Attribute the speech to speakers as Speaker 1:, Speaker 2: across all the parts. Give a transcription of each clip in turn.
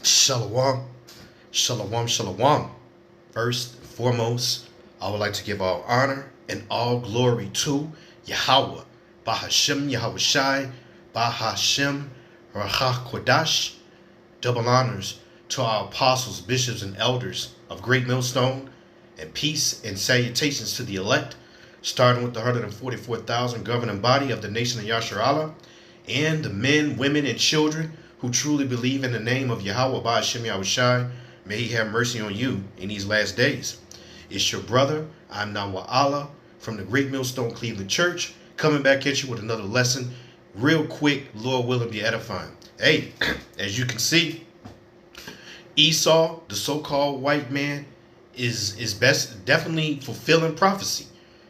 Speaker 1: Shalom, shalom, shalom. First and foremost, I would like to give all honor and all glory to Yahweh, Bahashem Yahweh Shai, Bahashem Rahach Kodash. Double honors to our apostles, bishops, and elders of Great Millstone, and peace and salutations to the elect, starting with the 144,000 governing body of the nation of Yasharallah, and the men, women, and children who truly believe in the name of Yahweh Ba'ashem Yahushai. May he have mercy on you in these last days. It's your brother, I'm Nawa Allah, from the Great Millstone Cleveland Church, coming back at you with another lesson, real quick, Lord willing, be edifying. Hey, as you can see, Esau, the so-called white man, is definitely fulfilling prophecy.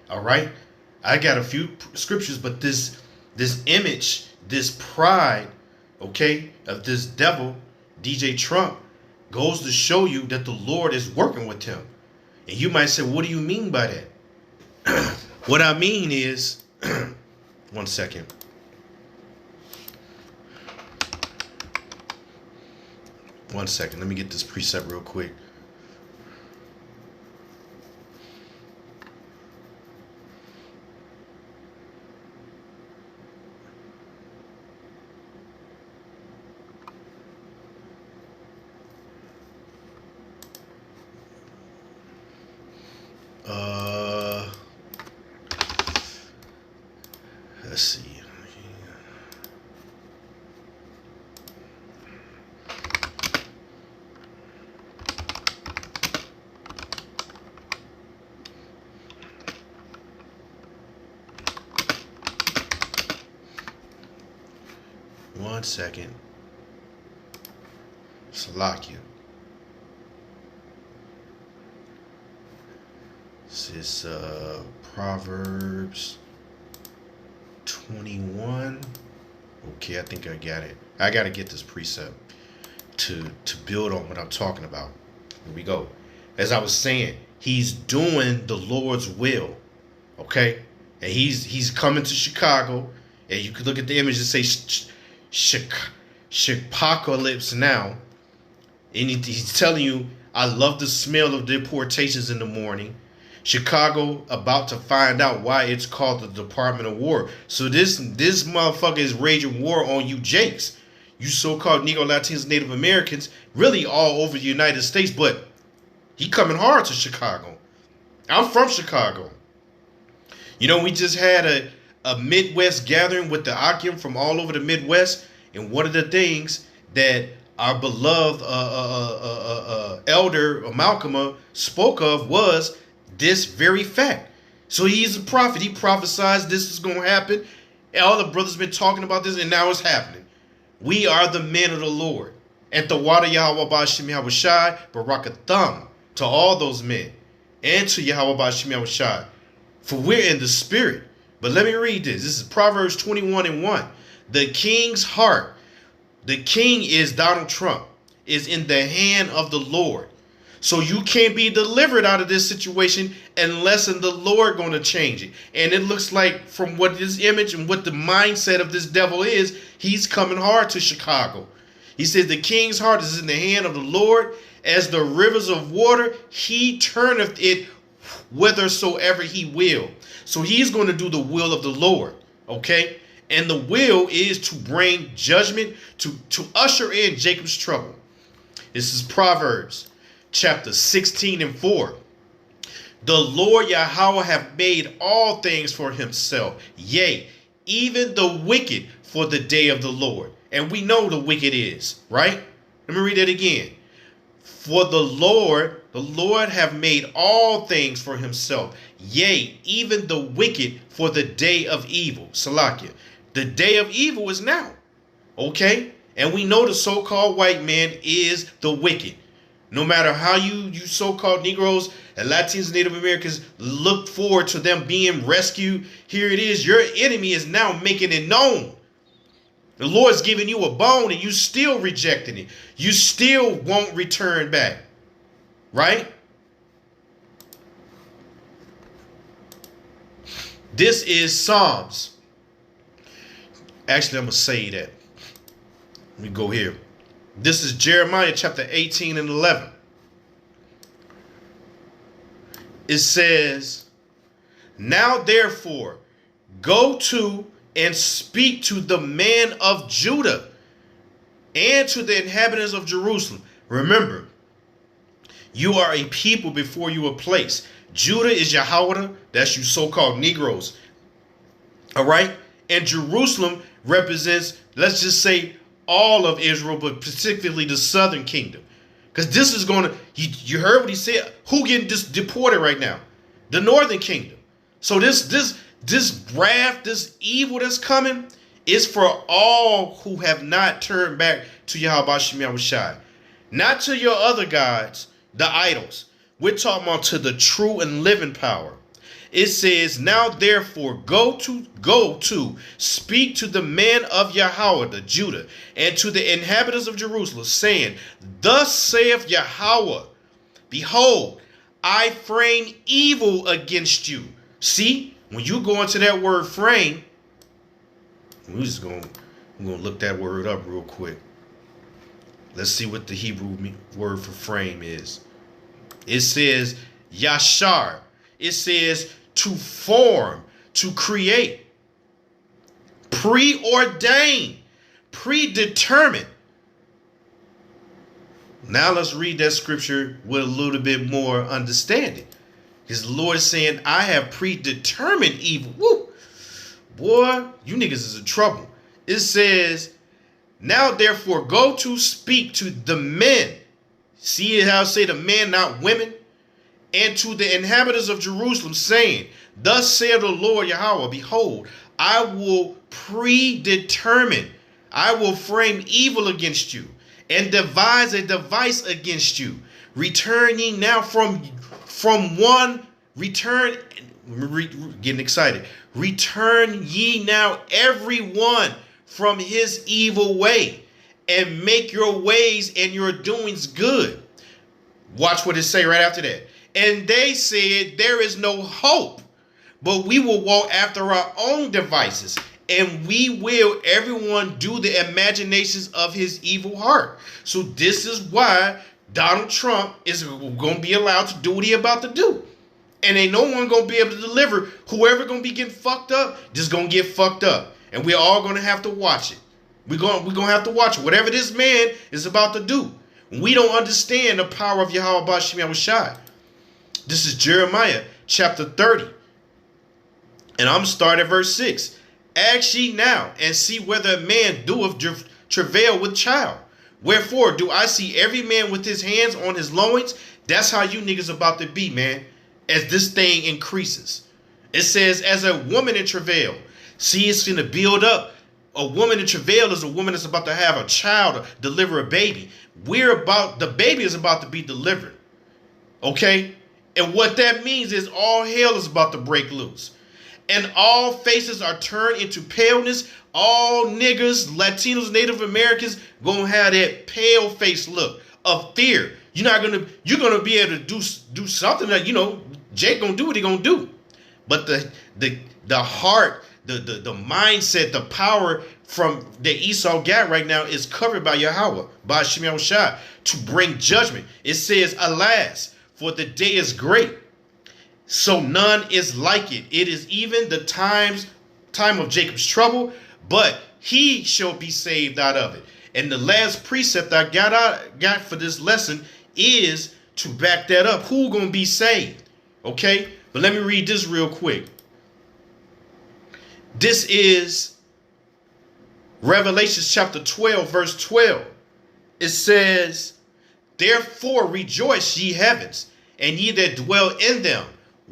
Speaker 1: All right, I got a few scriptures, but this image, this pride, okay, of this devil, DJ Trump, goes to show you that the Lord is working with him. And you might say, what do you mean by that? What I mean is, one second. One second, let me get this precept real quick. Let's see. One second. Salakia. This is Proverbs 21. Okay, I think I got it. I got to get this precept to build on what I'm talking about. Here we go. As I was saying, he's doing the Lord's will. Okay? And he's coming to Chicago. And you could look at the image and say Chicagocalypse now. And he's telling you, I love the smell of deportations in the morning. Chicago about to find out why it's called the Department of War. So this motherfucker is raging war on you Jakes. You so-called Negro, Latinos, Native Americans, really all over the United States, but he coming hard to Chicago. I'm from Chicago. You know, we just had a Midwest gathering with the Akim from all over the Midwest, and one of the things that our beloved elder Malcolm spoke of was this very fact. So he's a prophet. He prophesied this is going to happen. And all the brothers been talking about this, and now it's happening. We are the men of the Lord. And the water Yahweh Ba'ashem Yahushai, Barakatham, to all those men, and to Yahweh Ba'ashem Yahushai, for we're in the spirit. But let me read this. This is Proverbs 21:1. The king's heart, the king is Donald Trump, is in the hand of the Lord. So you can't be delivered out of this situation unless the Lord going to change it. And it looks like from what this image and what the mindset of this devil is, he's coming hard to Chicago. He says the king's heart is in the hand of the Lord. As the rivers of water, he turneth it whithersoever he will. So he's going to do the will of the Lord. Okay? And the will is to bring judgment, to usher in Jacob's trouble. This is Proverbs chapter 16:4. The Lord Yahweh hath made all things for himself, yea, even the wicked for the day of the Lord. And we know the wicked is, right? Let me read it again. For the Lord hath made all things for himself, yea, even the wicked for the day of evil. Salakia. The day of evil is now. Okay? And we know the so-called white man is the wicked. No matter how you so-called Negroes and Latinos and Native Americans look forward to them being rescued, here it is. Your enemy is now making it known. The Lord's giving you a bone and you still rejecting it. You still won't return back. Right? This is Psalms. Actually, I'm going to say that. Let me go here. This is Jeremiah chapter 18 and 11. It says, now therefore, go to and speak to the men of Judah and to the inhabitants of Jerusalem. Remember, you are a people before you a place. Judah is Yahweh, that's you so-called Negroes. All right? And Jerusalem represents, let's just say, all of Israel, but specifically the southern kingdom. Because this is going to, you heard what he said. Who getting deported right now? The northern kingdom. So this wrath, this evil that's coming is for all who have not turned back to Yahweh Shem Yahushai. Not to your other gods, the idols. We're talking about to the true and living power. It says, now therefore go to speak to the men of Yahweh, the Judah, and to the inhabitants of Jerusalem, saying, thus saith Yahweh, behold, I frame evil against you. See, when you go into that word frame, we're going to look that word up real quick. Let's see what the Hebrew word for frame is. It says yashar. It says to form, to create, preordained, predetermined. Now let's read that scripture with a little bit more understanding. Because the Lord is saying, I have predetermined evil. Woo! Boy, you niggas is in trouble. It says, now therefore go to speak to the men. See how I say the men, not women? And to the inhabitants of Jerusalem, saying, thus saith the Lord Yahweh, behold, I will predetermine, I will frame evil against you, and devise a device against you. Return ye now from one, return, getting excited. Return ye now every one from his evil way, and make your ways and your doings good. Watch what it say right after that. And they said, there is no hope, but we will walk after our own devices, and we will everyone do the imaginations of his evil heart. So this is why Donald Trump is going to be allowed to do what he about to do. And ain't no one going to be able to deliver. Whoever going to be getting fucked up, just going to get fucked up. And we're all going to have to watch it. We're going to have to watch it. Whatever this man is about to do. We don't understand the power of Yahweh Shem Yahushai. This is Jeremiah chapter 30. And I'm going to start at verse 6. Ask ye now, and see whether a man doeth travail with child. Wherefore do I see every man with his hands on his loins? That's how you niggas about to be, man, as this thing increases. It says, as a woman in travail. See, it's going to build up. A woman in travail is a woman that's about to have a child, or deliver a baby. The baby is about to be delivered. Okay? And what that means is all hell is about to break loose. And all faces are turned into paleness. All niggers, Latinos, Native Americans gonna have that pale face look of fear. You're gonna be able to do something that, Jake gonna do what he gonna do. But the heart, the mindset, the power from that Esau got right now is covered by Yahweh, by Shem Yahushai, to bring judgment. It says, alas, for the day is great, so none is like it. It is even the time of Jacob's trouble, but he shall be saved out of it. And the last precept I got for this lesson is to back that up. Who gonna be saved? Okay, but let me read this real quick. This is Revelation chapter 12, verse 12. It says, therefore rejoice, ye heavens, and ye that dwell in them.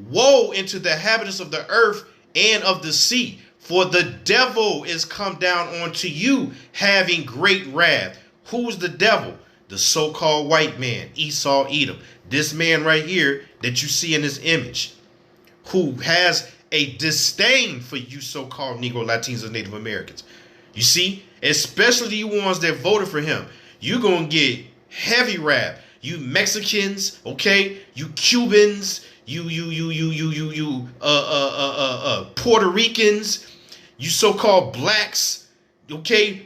Speaker 1: Woe unto the inhabitants of the earth and of the sea, for the devil is come down unto you, having great wrath. Who's the devil? The so-called white man, Esau, Edom. This man right here that you see in this image, who has a disdain for you so-called Negro, Latinos, and Native Americans. You see, especially you ones that voted for him, you're going to get heavy wrath. You Mexicans, okay? You Cubans, you Puerto Ricans, you so-called blacks, okay?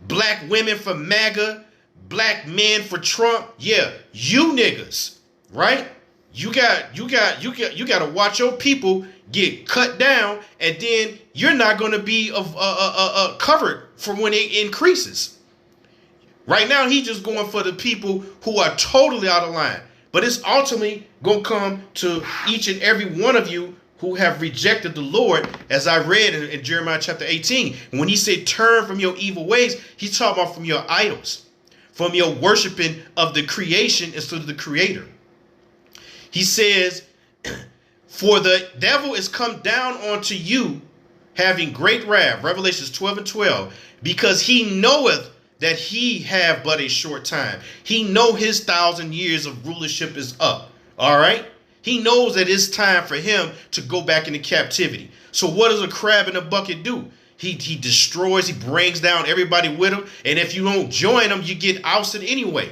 Speaker 1: Black women from MAGA, black men for Trump. Yeah, you niggas, right? You got to watch your people get cut down, and then you're not going to be covered for when it increases. Right now, he's just going for the people who are totally out of line. But it's ultimately going to come to each and every one of you who have rejected the Lord, as I read in Jeremiah chapter 18. And when he said, turn from your evil ways, he's talking about from your idols, from your worshiping of the creation instead of the creator. He says, for the devil is come down onto you, having great wrath, Revelations 12 and 12, because he knoweth that he have but a short time. He know his 1,000 years of rulership is up. All right. He knows that it's time for him to go back into captivity. So what does a crab in a bucket do? He destroys, he brings down everybody with him. And if you don't join him, you get ousted anyway.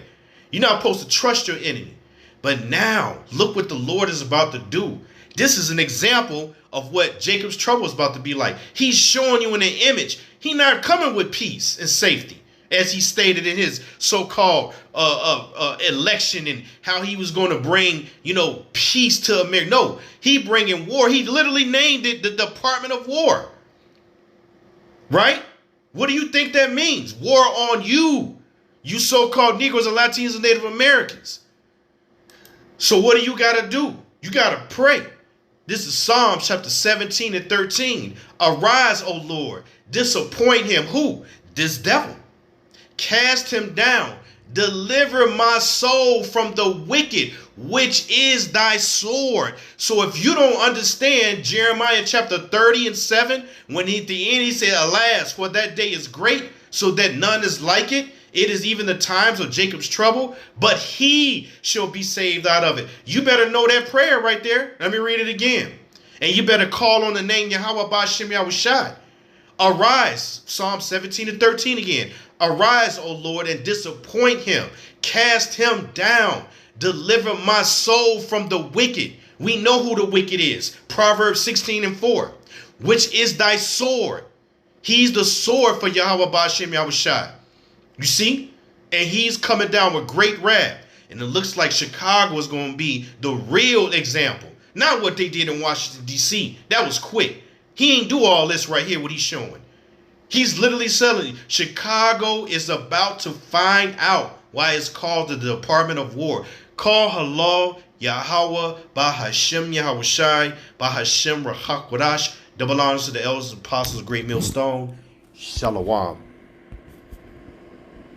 Speaker 1: You're not supposed to trust your enemy. But now look what the Lord is about to do. This is an example of what Jacob's trouble is about to be like. He's showing you in an image. He's not coming with peace and safety, as he stated in his so-called election and how he was going to bring, peace to America. No, he bringing war. He literally named it the Department of War. Right? What do you think that means? War on you. You so-called Negroes and Latinos and Native Americans. So what do you got to do? You got to pray. This is Psalms chapter 17 and 13. Arise, O Lord. Disappoint him. Who? This devil. Cast him down. Deliver my soul from the wicked, which is thy sword. So if you don't understand Jeremiah chapter 30 and 7, when at the end he said, alas, for that day is great, so that none is like it. It is even the times of Jacob's trouble, but he shall be saved out of it. You better know that prayer right there. Let me read it again. And you better call on the name Yahweh Ba'Shem Yahushai. Arise, Psalm 17 and 13 again. Arise, O Lord, and disappoint him. Cast him down. Deliver my soul from the wicked. We know who the wicked is. Proverbs 16 and 4. Which is thy sword. He's the sword for Yahweh Ba'Shem Yahushai. You see? And he's coming down with great wrath. And it looks like Chicago is going to be the real example. Not what they did in Washington, D.C. That was quick. He ain't do all this right here, what he's showing. He's literally selling. Chicago is about to find out why it's called the Department of War. Call halal Yahweh Ba'Hashem Yahushai Ba'Hashem Rachakwadash. Double honors to the elders and apostles of Great Millstone. Shalom.